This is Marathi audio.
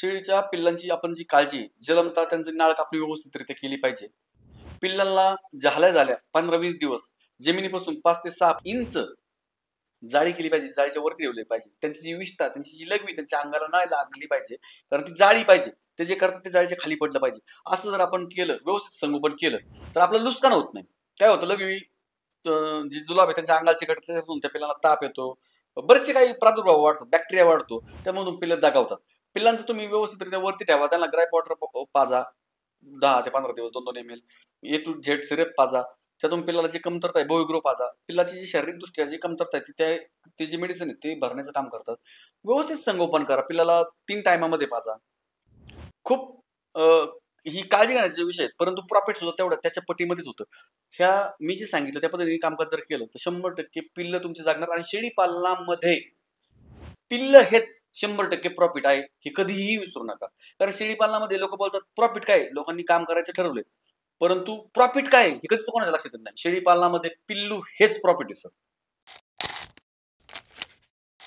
शेळीच्या पिल्लांची आपण जी काळजी जन्मता त्यांची नाळ कापणी व्यवस्थितरित्या केली पाहिजे. पिल्लांना झाल्या 15-20 दिवस जमिनीपासून 5 ते 6 इंच जाळी केली पाहिजे, जाळीच्या वरती ठेवली पाहिजे. त्यांची जी विष्ठा, त्यांची जी लघवी त्यांच्या अंगाला नाही लागली पाहिजे, कारण ती जाळी पाहिजे. ते जे करतात ते जाळीच्या खाली पडलं पाहिजे. असं जर आपण केलं, व्यवस्थित संगोपन केलं, तर आपलं नुकसान होत नाही. काय होतं, लघवी जी जुलाब आहे त्यांच्या अंगाला चिकटते, त्याच्यातून त्या पिल्लांना ताप येतो, बरेचसे काही प्रादुर्भाव वाढतात, बॅक्टेरिया वाढतो, त्यामधून पिल्लं दगावतात. पिल्लांचं तुम्ही व्यवस्थितरित्या वरती ठेवा, त्यांना ग्राईप वॉटर पाजा 10 ते 15 दिवस 2-2 ml, A to Z syrup पाजा. त्यातून पिल्लाला जी कमतरता आहे बोविग्रो पाजा. पिल्लाची जी शारीरिकदृष्ट्या जी कमतरता आहे ती जी मेडिसिन आहे ते भरण्याचं काम करतात. व्यवस्थित संगोपन करा, पिल्लाला 3 टायमामध्ये पाजा. खूप ही काळजी घेण्याचे विषय आहेत, परंतु प्रॉफिट सुद्धा तेवढं त्याच्या पटीमध्येच होतं. ह्या मी जे सांगितलं त्या पद्धतीने कामकाज जर केलं तर 100% पिल्लं तुमची जागणार. आणि शेळी पालनामध्ये पिल्लं हेच 100% प्रॉफिट आहे, हे कधीही विसरू नका. कारण शेळी पालनामध्ये लोक बोलतात प्रॉफिट काय, लोकांनी काम करायचे ठरवले, परंतु प्रॉफिट काय हे कधीच कोणाच्या लक्षात येत नाही. शेळी पालनामध्ये पिल्लू हेच प्रॉफिट आहे सर.